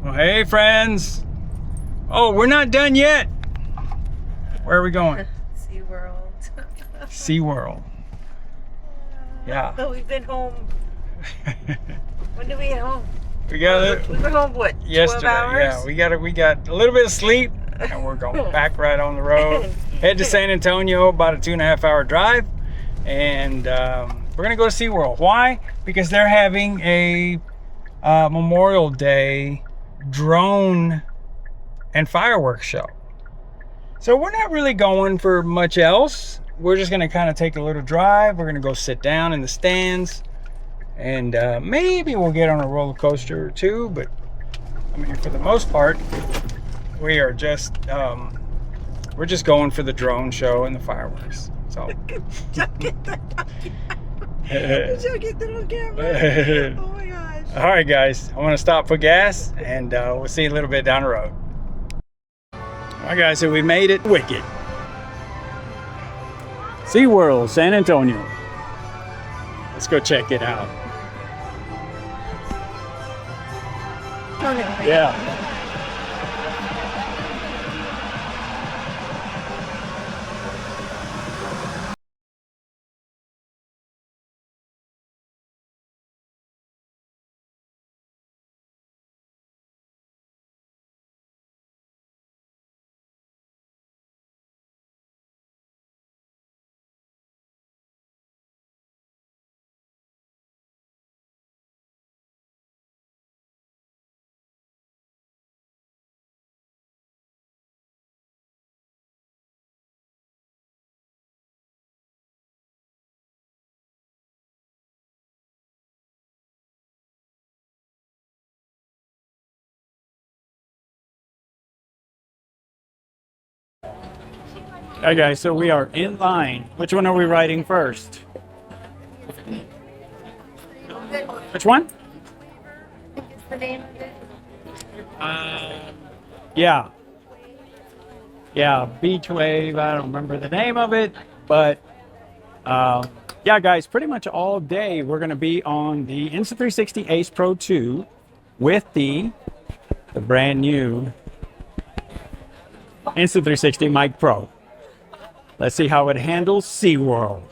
Well, hey friends. Oh, we're not done yet. Where are we going? SeaWorld. SeaWorld. Yeah. Oh, we've been home. When did we get home? We got We were home what? yesterday. 12 hours? Yeah, we got a little bit of sleep and we're going back right on the road. Head to San Antonio, about a 2.5 hour drive. And we're gonna go to SeaWorld. Why? Because they're having a Memorial Day drone and fireworks show. So we're not really going for much else. We're just gonna kind of take a little drive. We're gonna go sit down in the stands and maybe we'll get on a roller coaster or two, but I mean, for the most part, we are just we're just going for the drone show and the fireworks. So Get that on camera. Oh my gosh. all right guys, I want to stop for gas and we'll see you a little bit down the road. All right guys, so we made it. Wicked. SeaWorld San Antonio. Let's go check it out. Okay. Yeah. All right guys, so we are in line. Which one are we riding first? Which one? What's the name of it? Yeah, Beach Wave. I don't remember the name of it, but yeah, guys, pretty much all day we're going to be on the Insta360 Ace Pro 2 with the brand new Insta360 Mic Pro. Let's see how it handles SeaWorld.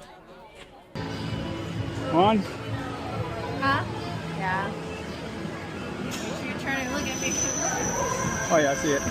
Come on. Huh? Yeah. Make sure you turn and look at me. Oh yeah, I see it.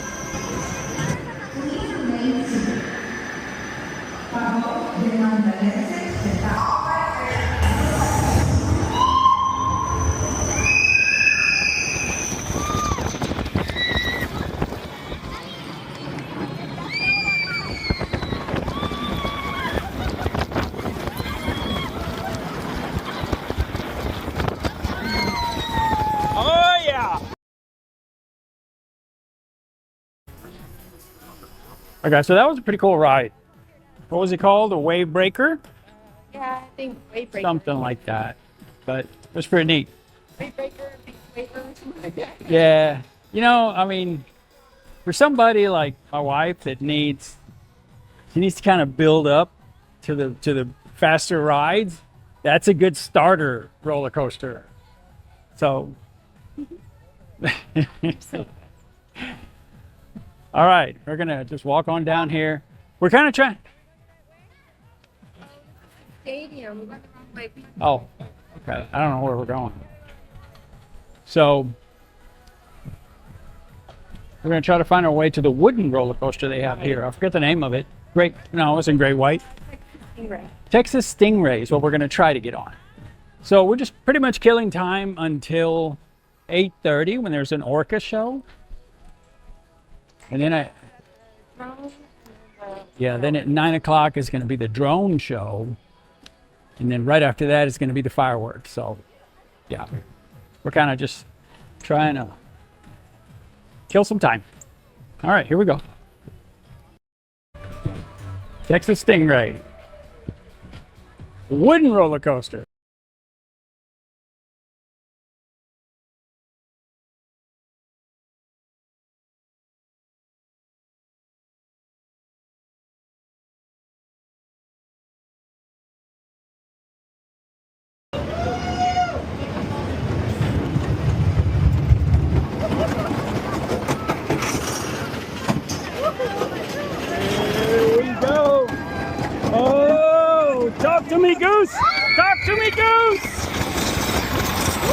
Oh yeah. Okay, so that was a pretty cool ride. What was it called? A wave breaker? Yeah, I think Wave Breaker. Something like that. But it was pretty neat. Wave Breaker, Big Waver, something like that. Yeah. You know, I mean, for somebody like my wife that needs to kind of build up to the faster rides, that's a good starter roller coaster. So all right, we're gonna just walk on down here. We're kind of trying. Stadium. We went the wrong way. Oh, okay. I don't know where we're going. So we're gonna try to find our way to the wooden roller coaster they have here. I forget the name of it. No, it's in Great White. Stingray. Texas Stingray is what we're gonna try to get on. So we're just pretty much killing time until 8:30 when there's an orca show. And then then at 9 o'clock is going to be the drone show. And then right after that is going to be the fireworks. So, yeah, we're kind of just trying to kill some time. All right, here we go. Texas Stingray. Wooden roller coaster. to me, Goose. Talk to me, Goose. Woo!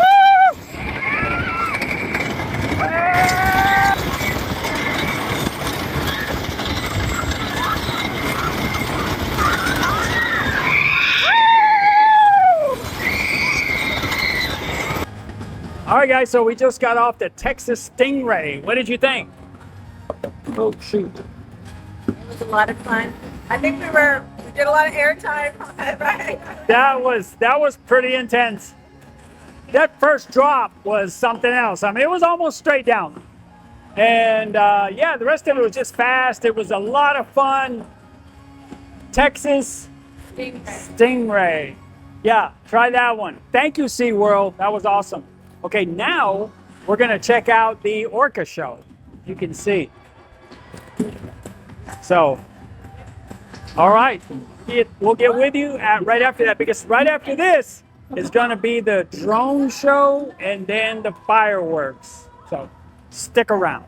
All right, guys, so we just got off the Texas Stingray. What did you think? Oh, shoot. It was a lot of fun. I think we did a lot of airtime, right? That was pretty intense. That first drop was something else. I mean, it was almost straight down. And yeah, the rest of it was just fast. It was a lot of fun. Texas Stingray. Yeah, try that one. Thank you, SeaWorld. That was awesome. Okay, now we're gonna check out the orca show. You can see. So, all right, we'll get with you right after that, because right after this is gonna be the drone show and then the fireworks. So stick around.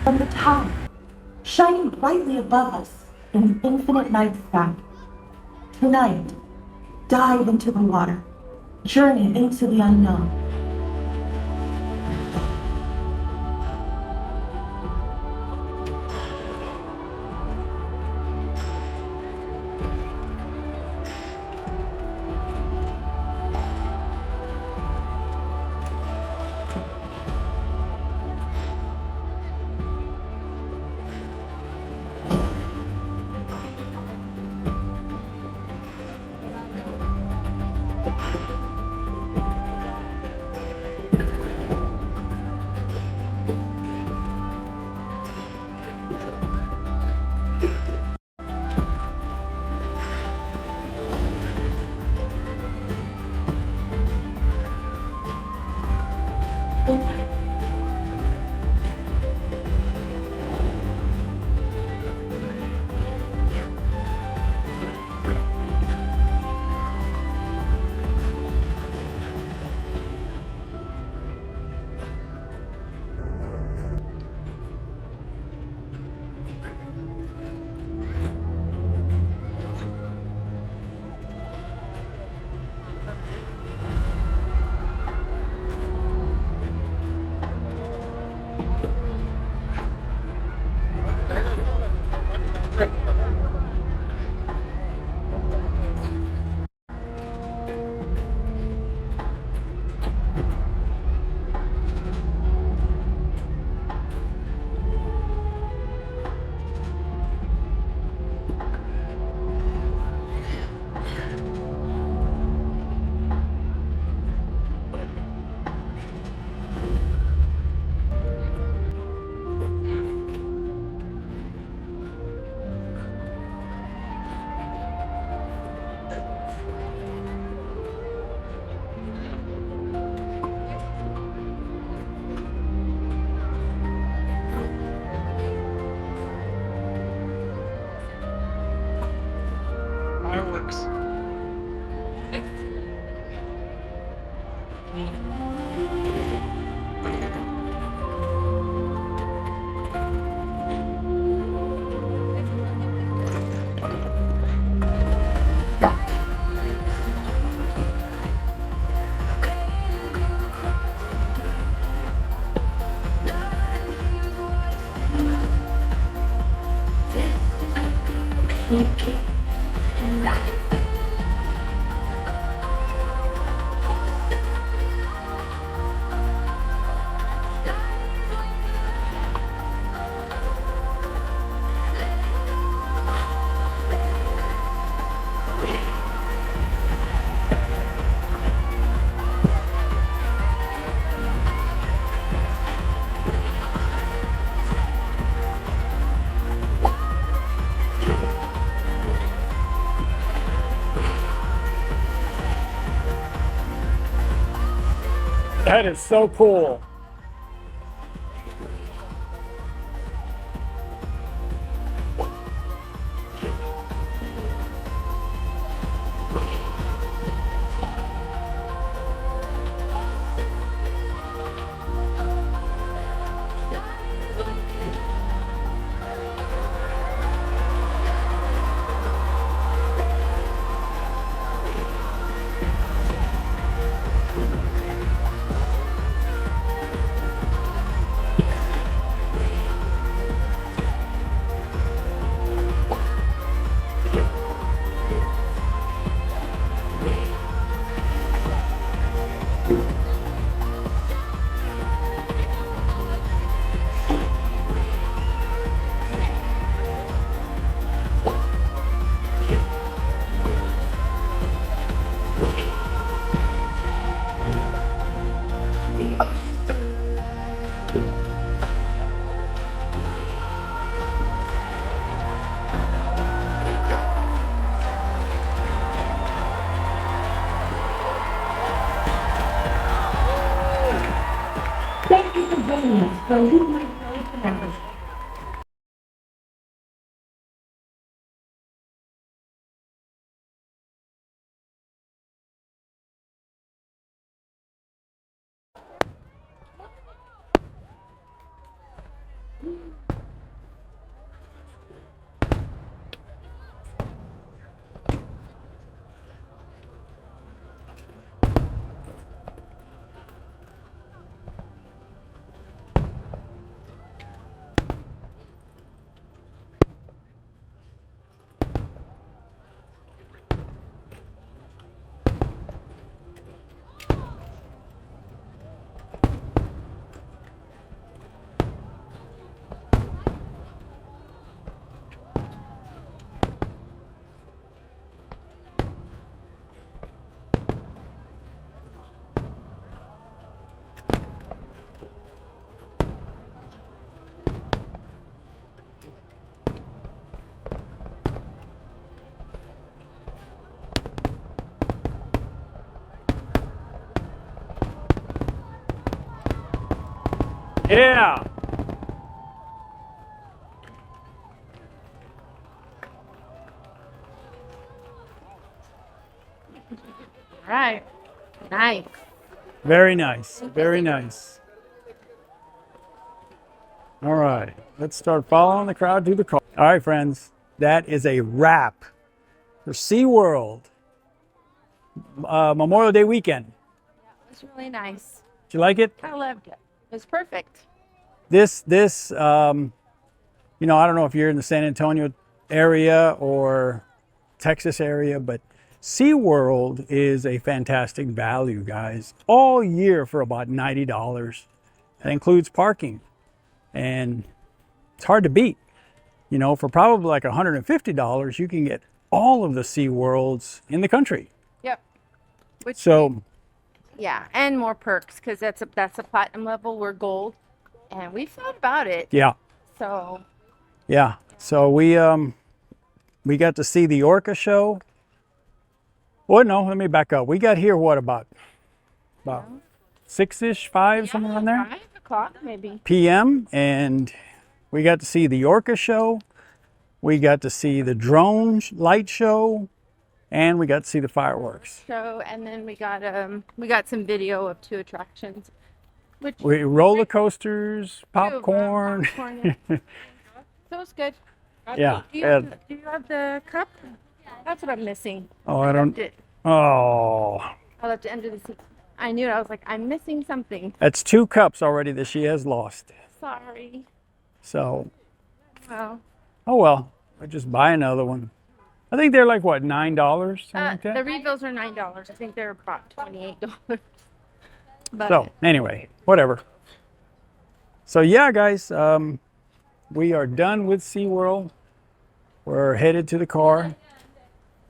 From the top, shining brightly above us in the infinite night sky. Tonight, dive into the water, journey into the unknown. Fireworks. That is so cool. Thank you for joining us for Lead My Road Forever. Yeah. All right. Nice. Very nice. Very nice. All right. Let's start following the crowd to the car. All right, friends. That is a wrap for SeaWorld Memorial Day weekend. It's really nice. Did you like it? I loved it. It was perfect. This, you know, I don't know if you're in the San Antonio area or Texas area, but SeaWorld is a fantastic value, guys. All year for about $90. That includes parking. And it's hard to beat. You know, for probably like $150, you can get all of the SeaWorlds in the country. Yep. Which, So, yeah, and more perks because that's a platinum level. We're gold, and we thought about it. yeah, So yeah. So we got to see the orca show. Well, no, let me back up. We got here, what, about 6-ish, 5, somewhere around there? 5 o'clock maybe. PM, and we got to see the orca show. We got to see the drone light show, and we got to see the fireworks. So and then we got some video of 2 attractions, which Roller coasters, 2 of them, popcorn. popcorn, yeah. So it's good. Yeah. Do you have the cup? That's what I'm missing. Oh, I don't. Left it. Oh, I left it under the seat. I knew it. I was like, I'm missing something. that's 2 cups already that she has lost. Sorry. So, Well, oh well, I just buy another one. I think they're like what, $9, something like that. the refills are $9. I think they're about $28. But So anyway, whatever. So yeah, guys, we are done with SeaWorld. We're headed to the car.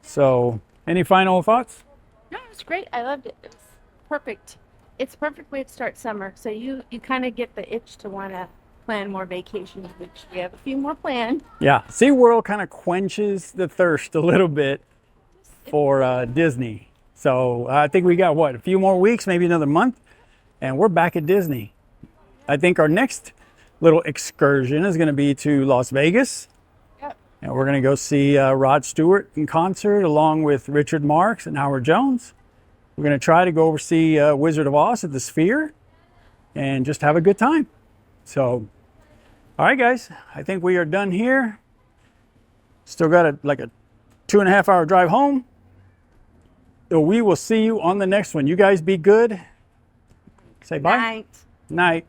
So, any final thoughts? no, it was great. I loved it. It was perfect. It's a perfect way to start summer. So you kind of get the itch to want to plan more vacations, which we have a few more planned. Yeah, SeaWorld kind of quenches the thirst a little bit for Disney. So I think we got what, a few more weeks, maybe another month, and we're back at Disney. I think our next little excursion is going to be to Las Vegas. Yep. And we're going to go see Rod Stewart in concert along with Richard Marx and Howard Jones. We're going to try to go over see Wizard of Oz at the Sphere and just have a good time. So, all right, guys, I think we are done here. Still got like a 2.5 hour drive home. So we will see you on the next one. You guys be good. Say bye. Night. Night.